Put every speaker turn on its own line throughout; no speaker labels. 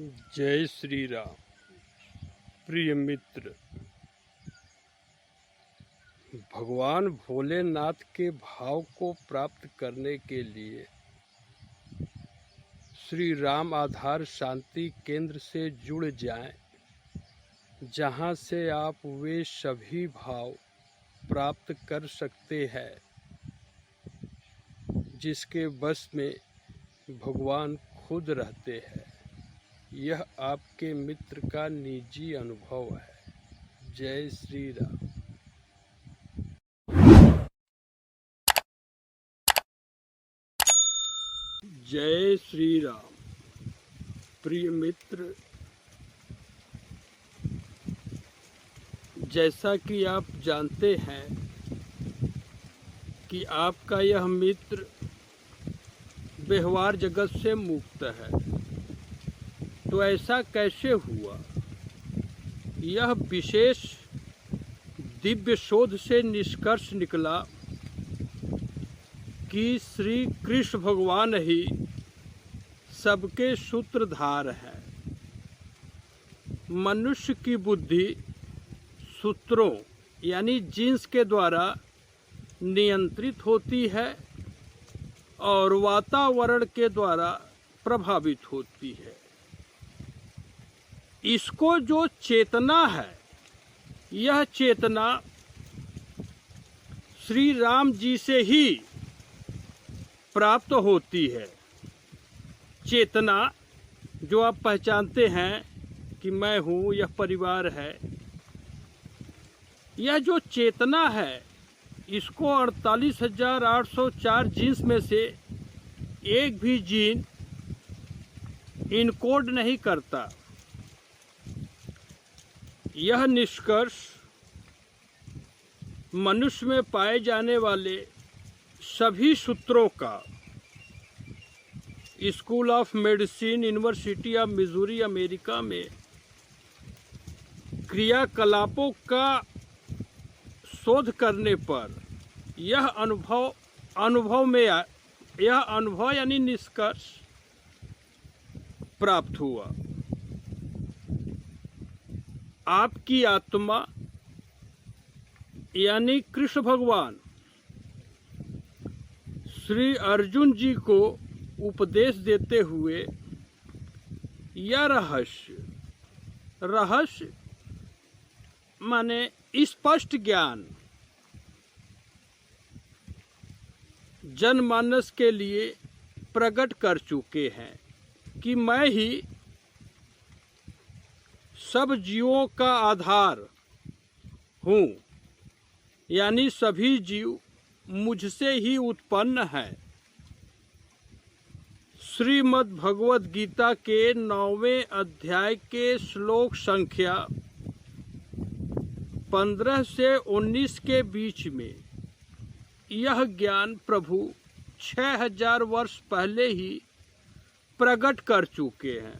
जय श्री राम। प्रिय मित्र, भगवान भोलेनाथ के भाव को प्राप्त करने के लिए श्री राम आधार शांति केंद्र से जुड़ जाएं, जहां से आप वे सभी भाव प्राप्त कर सकते हैं जिसके बस में भगवान खुद रहते हैं। यह आपके मित्र का निजी अनुभव है। जय श्री राम। जय श्री राम। प्रिय मित्र, जैसा कि आप जानते हैं कि आपका यह मित्र व्यवहार जगत से मुक्त है, तो ऐसा कैसे हुआ? यह विशेष दिव्य शोध से निष्कर्ष निकला कि श्री कृष्ण भगवान ही सबके सूत्रधार है। मनुष्य की बुद्धि सूत्रों यानी जीन्स के द्वारा नियंत्रित होती है और वातावरण के द्वारा प्रभावित होती है। इसको जो चेतना है, यह चेतना श्री राम जी से ही प्राप्त होती है। चेतना जो आप पहचानते हैं कि मैं हूँ, यह परिवार है, यह जो चेतना है, इसको 48,804 जीन्स में से एक भी जीन इनकोड नहीं करता। यह निष्कर्ष मनुष्य में पाए जाने वाले सभी सूत्रों का school of medicine, university of Missouri, America में क्रियाकलापों का शोध करने पर यह अनुभव यानी निष्कर्ष प्राप्त हुआ। आपकी आत्मा यानी कृष्ण भगवान श्री अर्जुन जी को उपदेश देते हुए यह रहस्य माने स्पष्ट ज्ञान जनमानस के लिए प्रकट कर चुके हैं कि मैं ही सब जीवों का आधार हूँ, यानी सभी जीव मुझसे ही उत्पन्न हैं। श्रीमद् भगवद गीता के 9वें अध्याय के श्लोक संख्या 15 से 19 के बीच में यह ज्ञान प्रभु 6000 वर्ष पहले ही प्रकट कर चुके हैं।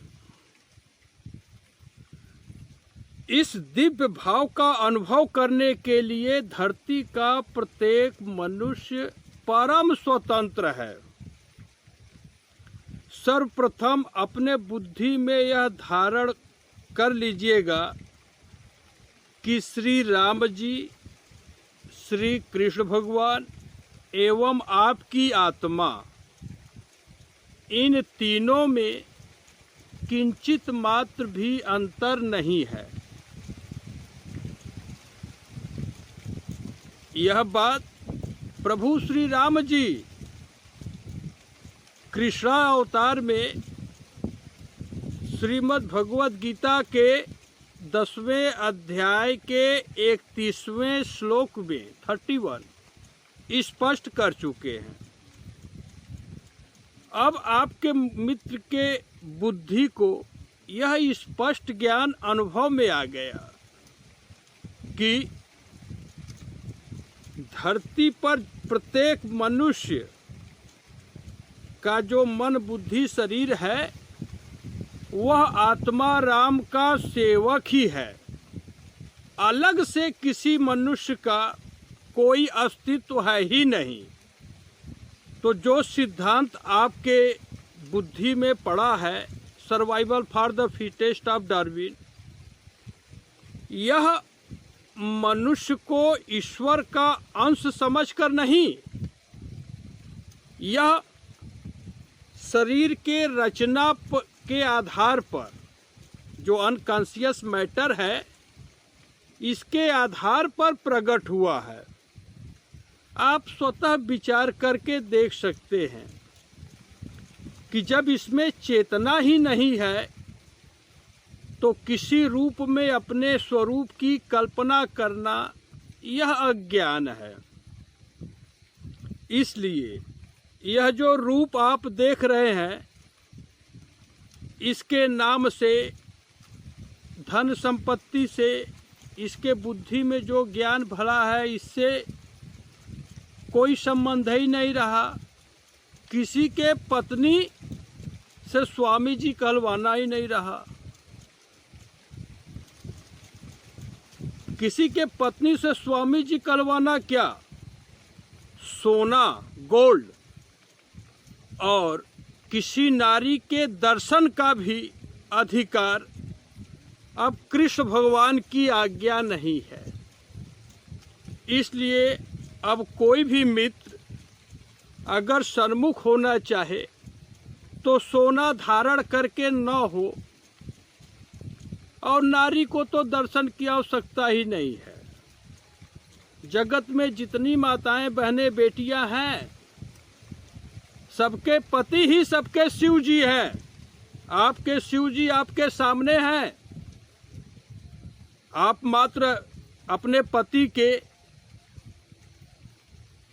इस दिव्य भाव का अनुभव करने के लिए धरती का प्रत्येक मनुष्य परम स्वतंत्र है। सर्वप्रथम अपने बुद्धि में यह धारण कर लीजिएगा कि श्री राम जी, श्री कृष्ण भगवान एवं आपकी आत्मा, इन तीनों में किंचित मात्र भी अंतर नहीं है। यह बात प्रभु श्री राम जी कृष्णा अवतार में श्रीमद् भगवद गीता के 10वें अध्याय के 31वें श्लोक में 31 स्पष्ट कर चुके हैं। अब आपके मित्र के बुद्धि को यह स्पष्ट ज्ञान अनुभव में आ गया कि धरती पर प्रत्येक मनुष्य का जो मन, बुद्धि, शरीर है, वह आत्मा राम का सेवक ही है। अलग से किसी मनुष्य का कोई अस्तित्व है ही नहीं। तो जो सिद्धांत आपके बुद्धि में पड़ा है, survival for the fittest of Darwin, यह मनुष्य को ईश्वर का अंश समझकर नहीं, यह शरीर के रचना के आधार पर जो अनकॉन्शियस मैटर है, इसके आधार पर प्रकट हुआ है। आप स्वतः विचार करके देख सकते हैं कि जब इसमें चेतना ही नहीं है तो किसी रूप में अपने स्वरूप की कल्पना करना यह अज्ञान है। इसलिए यह जो रूप आप देख रहे हैं, इसके नाम से, धन संपत्ति से, इसके बुद्धि में जो ज्ञान भरा है, इससे कोई संबंध ही नहीं रहा। किसी के पत्नी से स्वामी जी कहलवाना ही नहीं रहा। किसी के पत्नी से स्वामी जी कहलवाना क्या, सोना, गोल्ड, और किसी नारी के दर्शन का भी अधिकार अब कृष्ण भगवान की आज्ञा नहीं है। इसलिए अब कोई भी मित्र अगर सन्मुख होना चाहे तो सोना धारण करके न हो, और नारी को तो दर्शन की आवश्यकता ही नहीं है। जगत में जितनी माताएं, बहनें, बेटियां हैं, सबके पति ही सबके शिव जी हैं। आपके शिव जी आपके सामने हैं। आप मात्र अपने पति के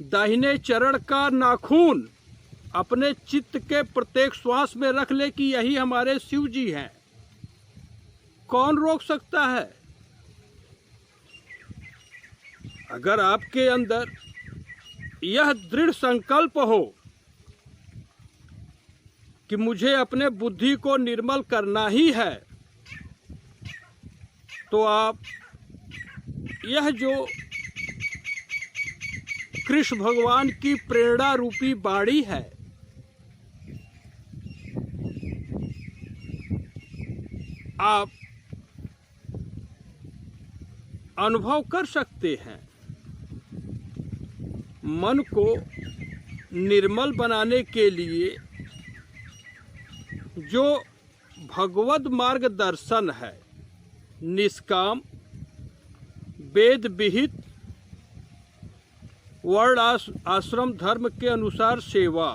दाहिने चरण का नाखून अपने चित्त के प्रत्येक श्वास में रख ले कि यही हमारे शिव जी हैं। कौन रोक सकता है? अगर आपके अंदर यह दृढ़ संकल्प हो कि मुझे अपने बुद्धि को निर्मल करना ही है, तो आप यह जो कृष्ण भगवान की प्रेरणा रूपी बाणी है, आप अनुभव कर सकते हैं। मन को निर्मल बनाने के लिए जो भगवद मार्गदर्शन है, निष्काम, वेद विहित, वर्ण आश्रम धर्म के अनुसार सेवा,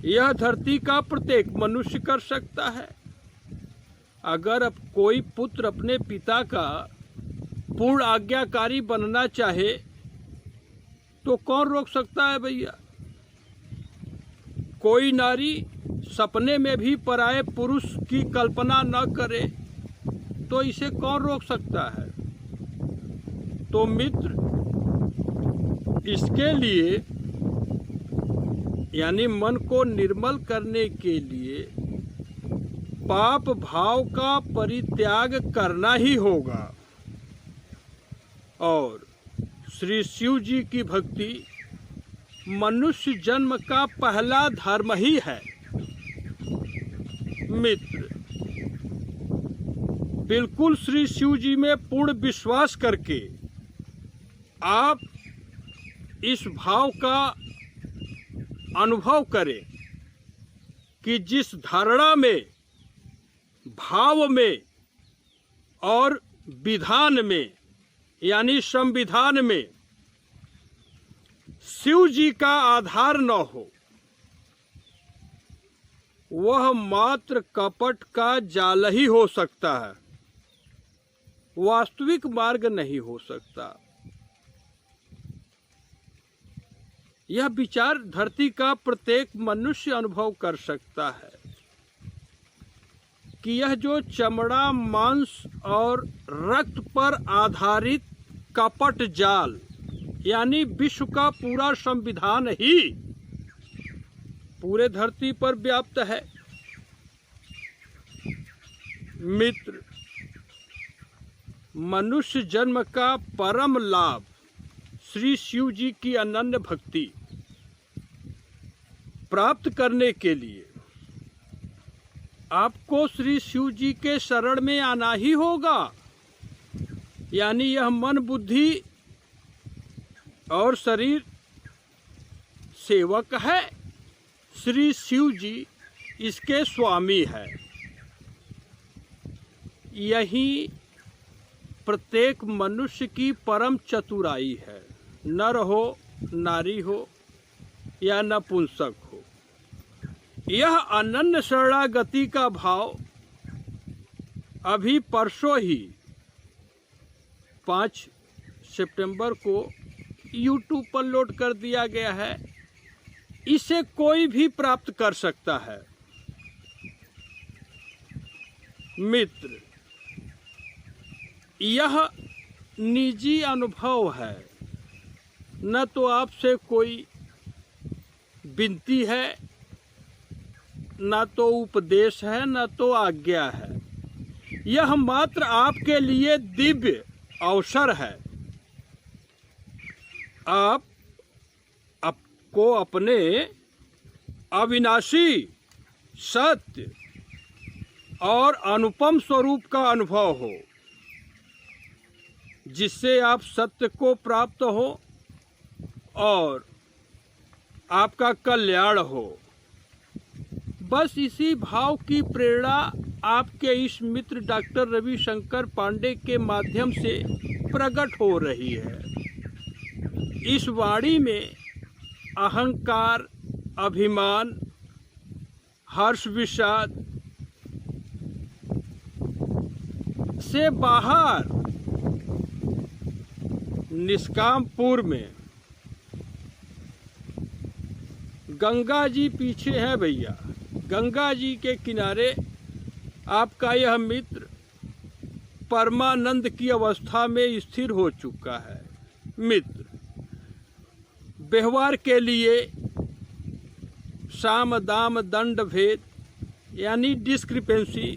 यह धरती का प्रत्येक मनुष्य कर सकता है। अगर अब कोई पुत्र अपने पिता का पूर्ण आज्ञाकारी बनना चाहे तो कौन रोक सकता है भैया? कोई नारी सपने में भी पराये पुरुष की कल्पना न करे तो इसे कौन रोक सकता है? तो मित्र, इसके लिए यानी मन को निर्मल करने के लिए पाप भाव का परित्याग करना ही होगा। और श्री शिव जी की भक्ति मनुष्य जन्म का पहला धर्म ही है। मित्र, बिल्कुल श्री शिव जी में पूर्ण विश्वास करके आप इस भाव का अनुभव करें कि जिस धारणा में, भाव में और विधान में यानी संविधान में शिव जी का आधार न हो, वह मात्र कपट का जाल ही हो सकता है, वास्तविक मार्ग नहीं हो सकता। यह विचार धरती का प्रत्येक मनुष्य अनुभव कर सकता है कि यह जो चमड़ा, मांस और रक्त पर आधारित कपट जाल यानी विश्व का पूरा संविधान ही पूरे धरती पर व्याप्त है। मित्र, मनुष्य जन्म का परम लाभ श्री शिव जी की अनन्य भक्ति प्राप्त करने के लिए आपको श्री शिव जी के शरण में आना ही होगा। यानी यह मन, बुद्धि और शरीर सेवक है, श्री शिव जी इसके स्वामी है। यही प्रत्येक मनुष्य की परम चतुराई है, नर हो, नारी हो या नपुंसक हो। यह अनन्य शरणागति का भाव अभी परसों ही 5 सितंबर को YouTube पर लोड कर दिया गया है। इसे कोई भी प्राप्त कर सकता है। मित्र, यह निजी अनुभव है, न तो आपसे कोई विनती है, न तो उपदेश है, न तो आज्ञा है। यह मात्र आपके लिए दिव्य अवसर है। आपको अपने अविनाशी, सत्य और अनुपम स्वरूप का अनुभव हो, जिससे आप सत्य को प्राप्त हो और आपका कल्याण हो। बस इसी भाव की प्रेरणा आपके इस मित्र डॉक्टर रविशंकर पांडे के माध्यम से प्रकट हो रही है। इस वाणी में अहंकार, अभिमान, हर्ष, विषाद से बाहर निष्कामपुर में गंगा जी पीछे है भैया। गंगा जी के किनारे आपका यह मित्र परमानंद की अवस्था में स्थिर हो चुका है। मित्र, व्यवहार के लिए साम, दाम, दंड, भेद यानी डिस्क्रिपेंसी,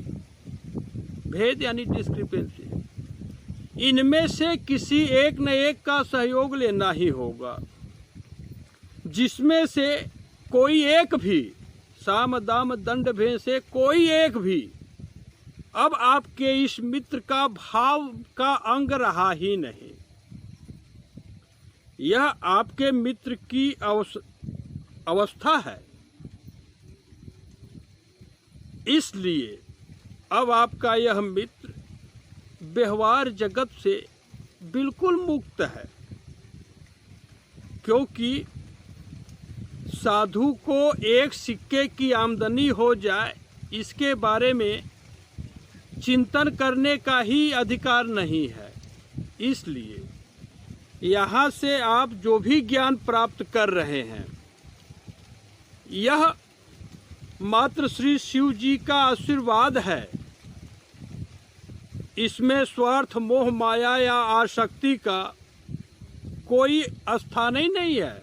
भेद यानी डिस्क्रिपेंसी, इनमें से किसी एक न एक का सहयोग लेना ही होगा। जिसमें से कोई एक भी, साम, दाम, दंड, भेद से कोई एक भी अब आपके इस मित्र का भाव का अंग रहा ही नहीं। यह आपके मित्र की अवस्था है। इसलिए अब आपका यह मित्र व्यवहार जगत से बिल्कुल मुक्त है, क्योंकि साधु को एक सिक्के की आमदनी हो जाए, इसके बारे में चिंतन करने का ही अधिकार नहीं है। इसलिए यहाँ से आप जो भी ज्ञान प्राप्त कर रहे हैं, यह मात्र श्री शिव जी का आशीर्वाद है। इसमें स्वार्थ, मोह, माया या आसक्ति का कोई स्थान ही नहीं है।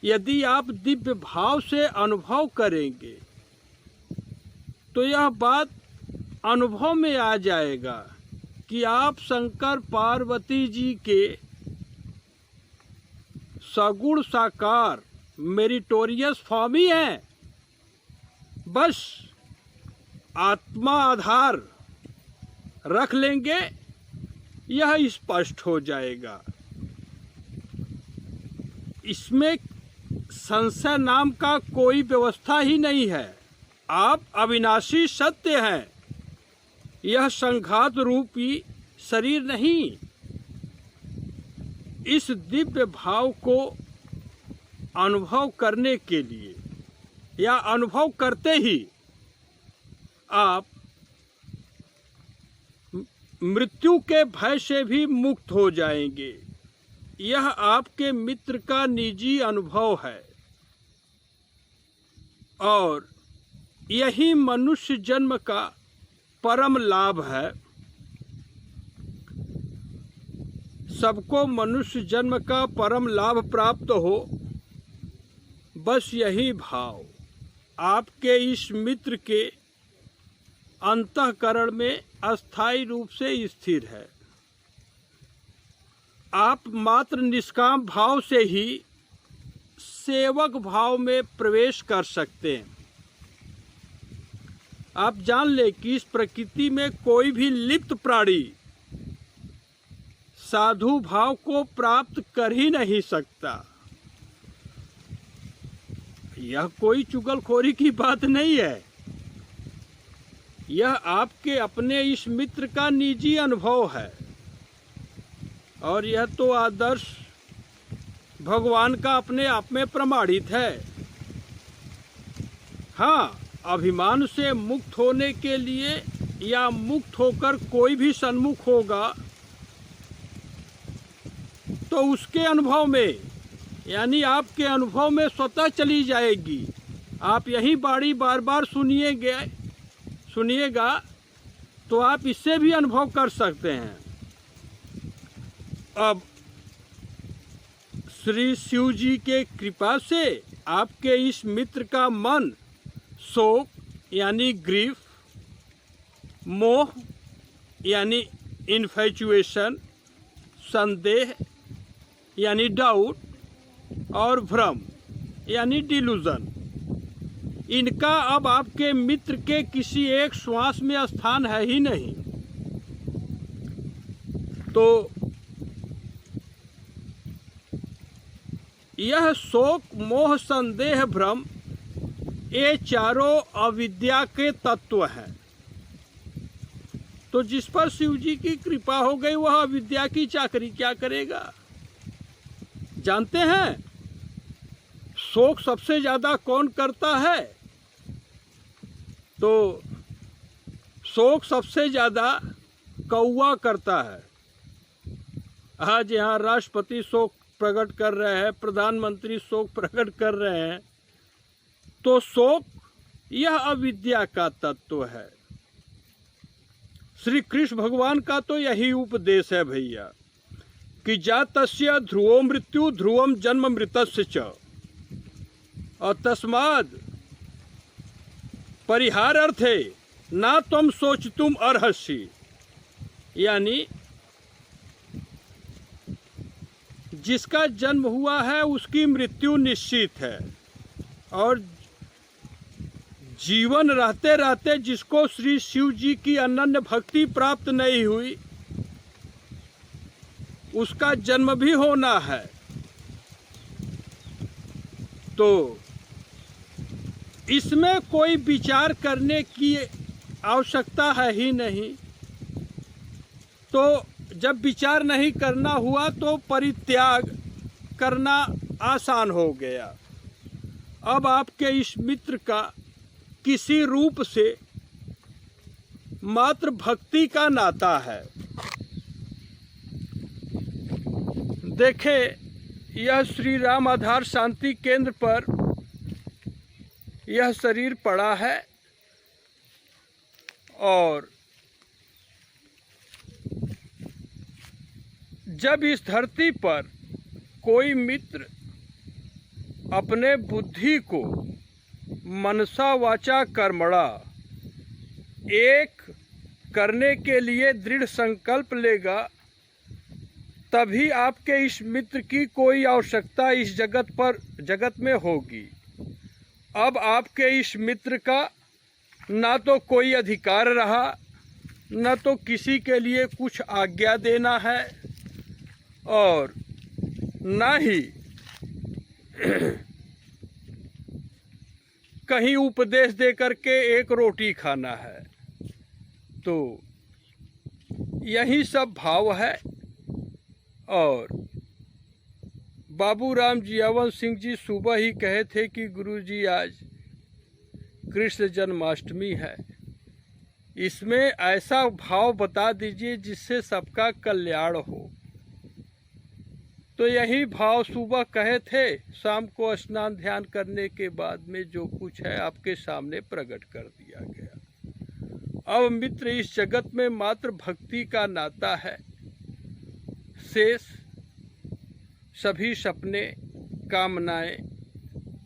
यदि आप दिव्य भाव से अनुभव करेंगे तो यह बात अनुभव में आ जाएगा कि आप शंकर पार्वती जी के सगुण साकार मेरिटोरियस स्वामी हैं। बस आत्मा आधार रख लेंगे, यह स्पष्ट हो जाएगा। इसमें संशय नाम का कोई व्यवस्था ही नहीं है। आप अविनाशी सत्य हैं। यह संघात रूपी शरीर नहीं। इस दिव्य भाव को अनुभव करने के लिए या अनुभव करते ही आप मृत्यु के भय से भी मुक्त हो जाएंगे। यह आपके मित्र का निजी अनुभव है और यही मनुष्य जन्म का परम लाभ है। सबको मनुष्य जन्म का परम लाभ प्राप्त हो, बस यही भाव आपके इस मित्र के अंतःकरण में अस्थायी रूप से स्थिर है। आप मात्र निष्काम भाव से ही सेवक भाव में प्रवेश कर सकते हैं। आप जान ले कि इस प्रकृति में कोई भी लिप्त प्राणी साधु भाव को प्राप्त कर ही नहीं सकता। यह कोई चुगलखोरी की बात नहीं है, यह आपके अपने इस मित्र का निजी अनुभव है और यह तो आदर्श भगवान का अपने आप में प्रमाणित है। हाँ, अभिमान से मुक्त होने के लिए या मुक्त होकर कोई भी सन्मुख होगा तो उसके अनुभव में, यानी आपके अनुभव में स्वतः चली जाएगी। आप यही बाणी बार बार सुनिएगा तो आप इससे भी अनुभव कर सकते हैं। अब श्री शिव जी के कृपा से आपके इस मित्र का मन शोक यानी ग्रीफ, मोह यानी इन्फैचुएशन, संदेह यानी डाउट और भ्रम यानी डिलूजन, इनका अब आपके मित्र के किसी एक श्वास में स्थान है ही नहीं। तो यह शोक, मोह, संदेह, भ्रम, ये चारों अविद्या के तत्व हैं। तो जिस पर शिव जी की कृपा हो गई वह अविद्या की चाकरी क्या करेगा? जानते हैं शोक सबसे ज्यादा कौन करता है? तो शोक सबसे ज्यादा कौवा करता है। आज यहाँ राष्ट्रपति शोक प्रकट कर रहे हैं, प्रधानमंत्री शोक प्रकट कर रहे हैं, तो शोक यह अविद्या का तत्व है। श्री कृष्ण भगवान का तो यही उपदेश है भैया कि जातस्य ध्रुवो मृत्यु ध्रुवम जन्म मृतस्य च, और तस्माद परिहारार्थे ना तुम सोचतुम अर्हसि, यानी जिसका जन्म हुआ है उसकी मृत्यु निश्चित है, और जीवन रहते रहते जिसको श्री शिव जी की अनन्य भक्ति प्राप्त नहीं हुई उसका जन्म भी होना है। तो इसमें कोई विचार करने की आवश्यकता है ही नहीं। तो जब विचार नहीं करना हुआ तो परित्याग करना आसान हो गया। अब आपके इस मित्र का किसी रूप से मात्र भक्ति का नाता है। देखें, यह श्री राम आधार शांति केंद्र पर यह शरीर पड़ा है और जब इस धरती पर कोई मित्र अपने बुद्धि को मनसा वाचा कर्मणा एक करने के लिए दृढ़ संकल्प लेगा, तभी आपके इस मित्र की कोई आवश्यकता इस जगत में होगी। अब आपके इस मित्र का ना तो कोई अधिकार रहा, न तो किसी के लिए कुछ आज्ञा देना है और ना ही कहीं उपदेश दे करके एक रोटी खाना है। तो यही सब भाव है। और बाबू राम जियावन सिंह जी सुबह ही कहे थे कि गुरुजी आज कृष्ण जन्माष्टमी है, इसमें ऐसा भाव बता दीजिए जिससे सबका कल्याण हो। तो यही भाव सुबह कहे थे, शाम को स्नान ध्यान करने के बाद में जो कुछ है आपके सामने प्रकट कर दिया गया। अब मित्र इस जगत में मात्र भक्ति का नाता है, शेष सभी सपने, कामनाएं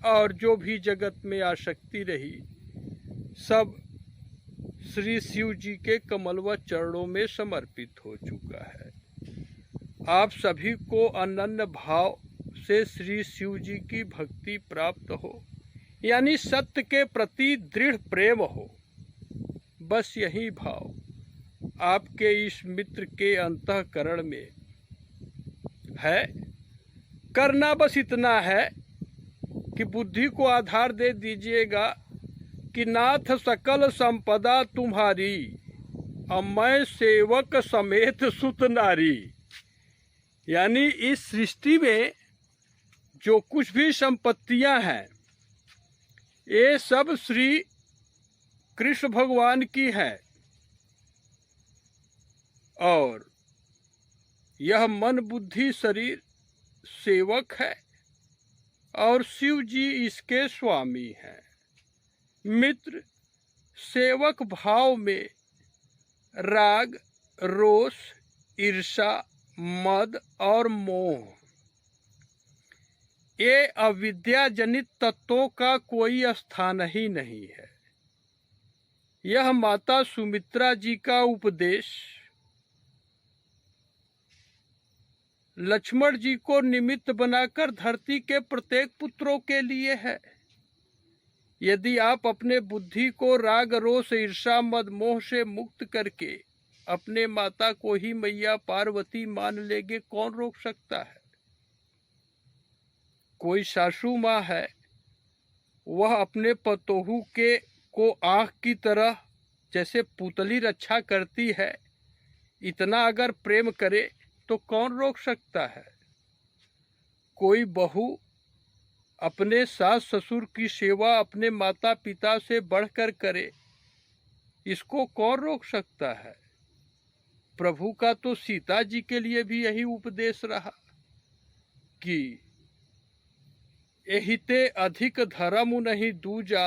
और जो भी जगत में आसक्ति रही सब श्री शिव जी के कमलवत चरणों में समर्पित हो चुका है। आप सभी को अनन्य भाव से श्री शिव जी की भक्ति प्राप्त हो, यानी सत्य के प्रति दृढ़ प्रेम हो। बस यही भाव आपके इस मित्र के अंतःकरण में है। करना बस इतना है कि बुद्धि को आधार दे दीजिएगा कि नाथ सकल संपदा तुम्हारी, अब मैं सेवक समेत सुत नारी। यानी इस सृष्टि में जो कुछ भी संपत्तियां हैं ये सब श्री कृष्ण भगवान की है, और यह मन बुद्धि शरीर सेवक है और शिव जी इसके स्वामी हैं। मित्र सेवक भाव में राग, रोष, ईर्षा, मद और मोह ये अविद्या जनित तत्वों का कोई स्थान ही नहीं है। यह माता सुमित्रा जी का उपदेश लक्ष्मण जी को निमित्त बनाकर धरती के प्रत्येक पुत्रों के लिए है। यदि आप अपने बुद्धि को राग, रोष, ईर्षा, मद, मोह से मुक्त करके अपने माता को ही मैया पार्वती मान लेंगे, कौन रोक सकता है। कोई सासू माँ है, वह अपने पतोहू के को आँख की तरह जैसे पुतली रक्षा करती है, इतना अगर प्रेम करे तो कौन रोक सकता है। कोई बहू अपने सास ससुर की सेवा अपने माता पिता से बढ़कर करे, इसको कौन रोक सकता है। प्रभु का तो सीता जी के लिए भी यही उपदेश रहा कि एहिते अधिक धर्म नहीं दूजा,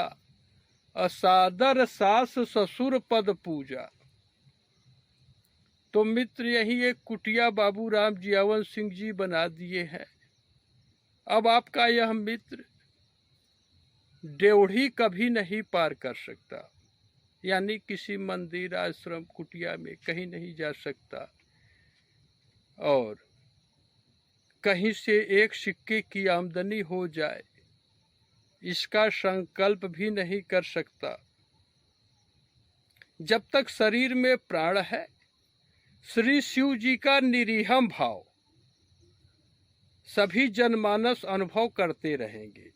असादर सास ससुर पद पूजा। तो मित्र यही एक कुटिया बाबू राम जियावन सिंह जी बना दिए हैं। अब आपका यह मित्र ड्योढ़ी कभी नहीं पार कर सकता, यानी किसी मंदिर, आश्रम, कुटिया में कहीं नहीं जा सकता, और कहीं से एक सिक्के की आमदनी हो जाए इसका संकल्प भी नहीं कर सकता। जब तक शरीर में प्राण है, श्री शिव जी का निरीहम भाव सभी जनमानस अनुभव करते रहेंगे।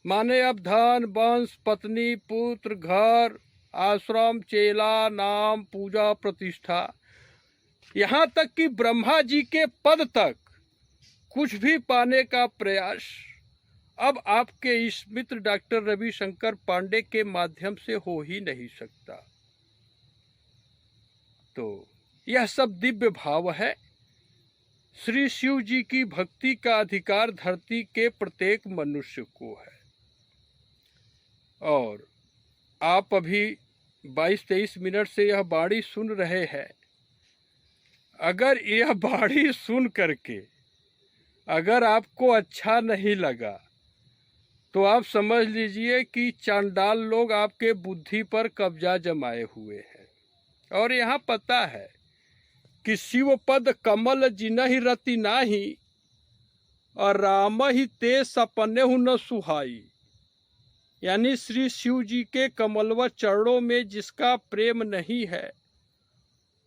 माने अब धन, वंश, पत्नी, पुत्र, घर, आश्रम, चेला, नाम, पूजा, प्रतिष्ठा, यहाँ तक कि ब्रह्मा जी के पद तक कुछ भी पाने का प्रयास अब आपके इस मित्र डॉक्टर रविशंकर पांडे के माध्यम से हो ही नहीं सकता। तो यह सब दिव्य भाव है। श्री शिव जी की भक्ति का अधिकार धरती के प्रत्येक मनुष्य को है। और आप अभी 22-23 मिनट से यह वाणी सुन रहे हैं। अगर यह वाणी सुन करके अगर आपको अच्छा नहीं लगा तो आप समझ लीजिए कि चांडाल लोग आपके बुद्धि पर कब्जा जमाए हुए हैं। और यहाँ पता है कि शिव पद कमल जिनहि रति नाही, और राम ही ते सपने हु न सुहाई। यानी श्री शिव जी के कमलवत चरणों में जिसका प्रेम नहीं है,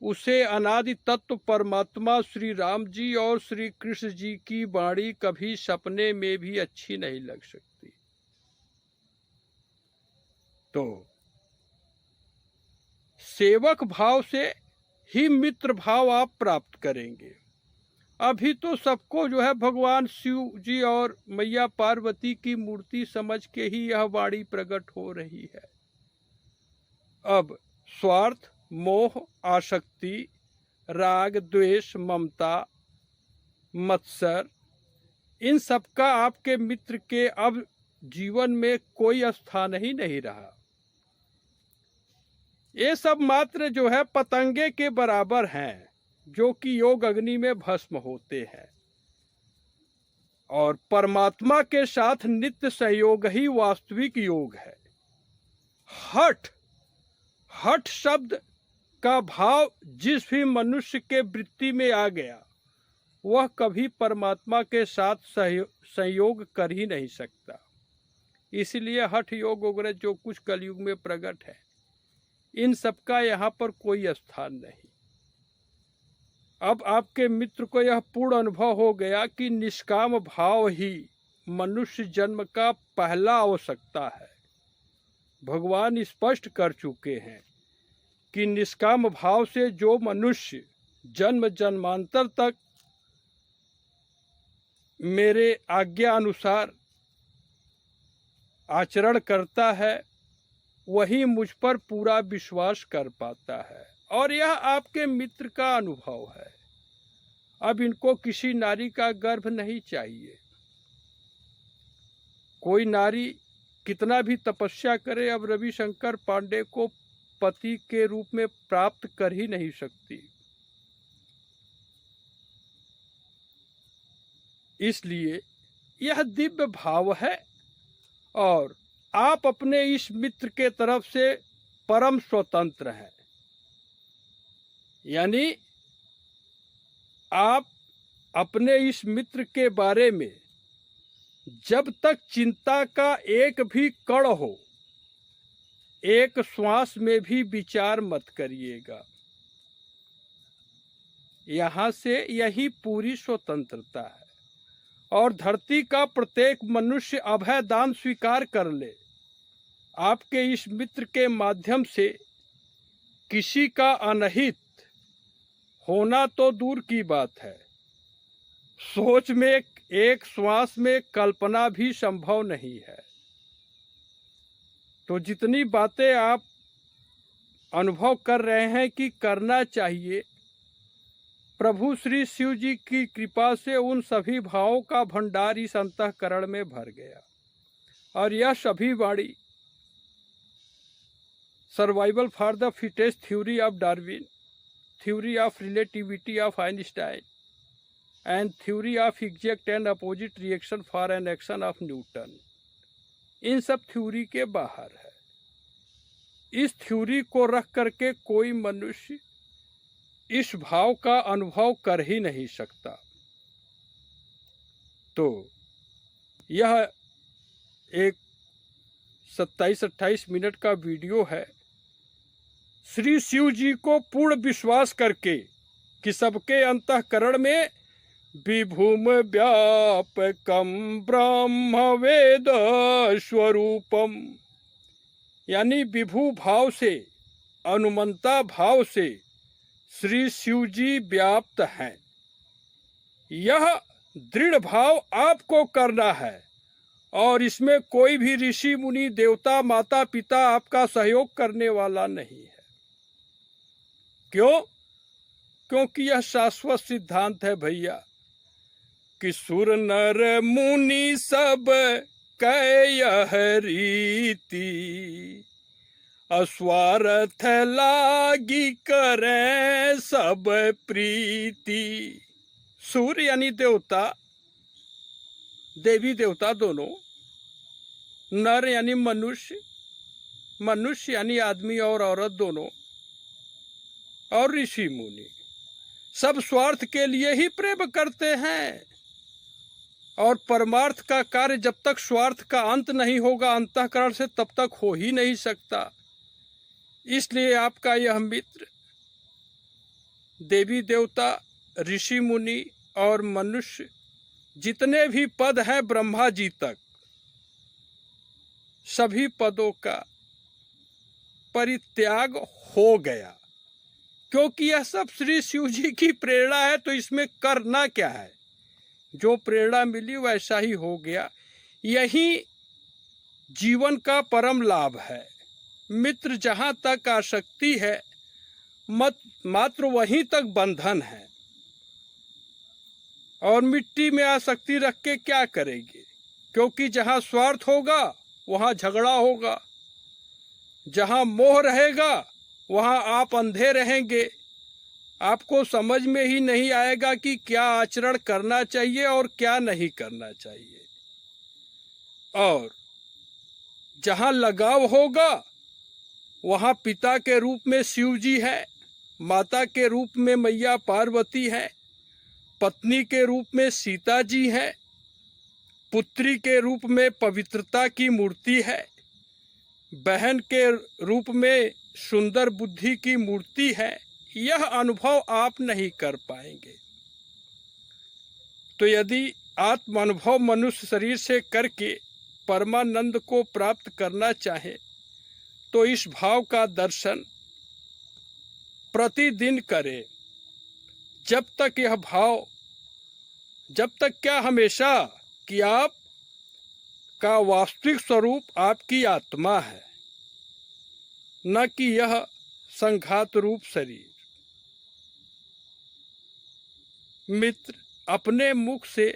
उसे अनादि तत्व परमात्मा श्री राम जी और श्री कृष्ण जी की वाणी कभी सपने में भी अच्छी नहीं लग सकती। तो सेवक भाव से ही मित्र भाव आप प्राप्त करेंगे। अभी तो सबको जो है भगवान शिव जी और मैया पार्वती की मूर्ति समझ के ही यह वाणी प्रकट हो रही है। अब स्वार्थ, मोह, आसक्ति, राग, द्वेष, ममता, मत्सर, इन सब का आपके मित्र के अब जीवन में कोई स्थान ही नहीं रहा। ये सब मात्र जो है पतंगे के बराबर हैं, जो कि योग अग्नि में भस्म होते हैं, और परमात्मा के साथ नित्य सहयोग ही वास्तविक योग है। हठ शब्द का भाव जिस भी मनुष्य के वृत्ति में आ गया, वह कभी परमात्मा के साथ संयोग कर ही नहीं सकता। इसलिए हठ योग वगैरह जो कुछ कलयुग में प्रकट है, इन सब का यहाँ पर कोई स्थान नहीं। अब आपके मित्र को यह पूर्ण अनुभव हो गया कि निष्काम भाव ही मनुष्य जन्म का पहला आवश्यकता है। भगवान स्पष्ट कर चुके हैं कि निष्काम भाव से जो मनुष्य जन्म जन्मांतर तक मेरे आज्ञा अनुसार आचरण करता है वही मुझ पर पूरा विश्वास कर पाता है। और यह आपके मित्र का अनुभव है। अब इनको किसी नारी का गर्भ नहीं चाहिए। कोई नारी कितना भी तपस्या करे, अब रविशंकर पांडे को पति के रूप में प्राप्त कर ही नहीं सकती। इसलिए यह दिव्य भाव है और आप अपने इस मित्र के तरफ से परम स्वतंत्र हैं। यानी आप अपने इस मित्र के बारे में जब तक चिंता का एक भी कण हो, एक श्वास में भी विचार मत करिएगा। यहाँ से यही पूरी स्वतंत्रता है। और धरती का प्रत्येक मनुष्य अभय दान स्वीकार कर ले। आपके इस मित्र के माध्यम से किसी का अनहित होना तो दूर की बात है, सोच में एक श्वास में कल्पना भी संभव नहीं है। तो जितनी बातें आप अनुभव कर रहे हैं कि करना चाहिए, प्रभु श्री शिव जी की कृपा से उन सभी भावों का भंडार इस अंतःकरण में भर गया। और यह सभी वाणी survival for the fittest theory of Darwin, theory of relativity of Einstein and theory of exact and opposite reaction for an action of Newton, इन सब थ्योरी के बाहर है। इस थ्योरी को रख करके कोई मनुष्य इस भाव का अनुभव कर ही नहीं सकता। तो यह एक 27-28 मिनट का वीडियो है। श्री शिव जी को पूर्ण विश्वास करके कि सबके अंतःकरण में विभुम व्यापकम ब्रह्म वेद स्वरूपम, यानी विभु भाव से, अनुमंता भाव से श्री शिव जी व्याप्त हैं। यह दृढ़ भाव आपको करना है और इसमें कोई भी ऋषि मुनि देवता माता पिता आपका सहयोग करने वाला नहीं है। क्यों? क्योंकि यह शाश्वत सिद्धांत है भैया कि सुर नर मुनि सब कह रीति, अस्वार्थ लागी करें सब प्रीति। सूर्य यानी देवता, देवी देवता दोनों, नर यानी मनुष्य, मनुष्य यानी आदमी और औरत दोनों, और ऋषि मुनि, सब स्वार्थ के लिए ही प्रेम करते हैं। और परमार्थ का कार्य जब तक स्वार्थ का अंत नहीं होगा अंतःकरण से, तब तक हो ही नहीं सकता। इसलिए आपका यह मित्र देवी देवता, ऋषि मुनि और मनुष्य जितने भी पद हैं ब्रह्मा जी तक, सभी पदों का परित्याग हो गया। क्योंकि यह सब श्री शिव जी की प्रेरणा है, तो इसमें करना क्या है? जो प्रेरणा मिली वैसा ही हो गया। यही जीवन का परम लाभ है। मित्र जहाँ तक आसक्ति है, मात्र वहीं तक बंधन है। और मिट्टी में आसक्ति रख के क्या करेंगे? क्योंकि जहाँ स्वार्थ होगा वहाँ झगड़ा होगा, जहाँ मोह रहेगा वहाँ आप अंधे रहेंगे। आपको समझ में ही नहीं आएगा कि क्या आचरण करना चाहिए और क्या नहीं करना चाहिए। और जहाँ लगाव होगा वहाँ पिता के रूप में शिव जी है, माता के रूप में मैया पार्वती है, पत्नी के रूप में सीता जी है, पुत्री के रूप में पवित्रता की मूर्ति है, बहन के रूप में सुंदर बुद्धि की मूर्ति है, यह अनुभव आप नहीं कर पाएंगे। तो यदि आत्म अनुभव मनुष्य शरीर से करके परमानंद को प्राप्त करना चाहे तो इस भाव का दर्शन प्रतिदिन करें। जब तक यह भाव, जब तक क्या, हमेशा कि आप का वास्तविक स्वरूप आपकी आत्मा है, न कि यह संघात रूप शरीर। मित्र, अपने मुख से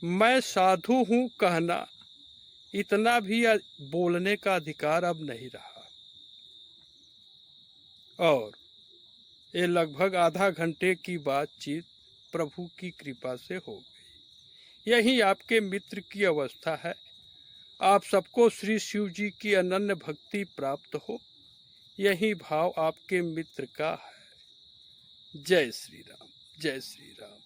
मैं साधु हूँ कहना, इतना भी बोलने का अधिकार अब नहीं रहा। और ये लगभग आधा घंटे की बातचीत प्रभु की कृपा से हो गई। यही आपके मित्र की अवस्था है। आप सबको श्री शिव जी की अनन्य भक्ति प्राप्त हो, यही भाव आपके मित्र का है। जय श्री राम, जय श्री राम।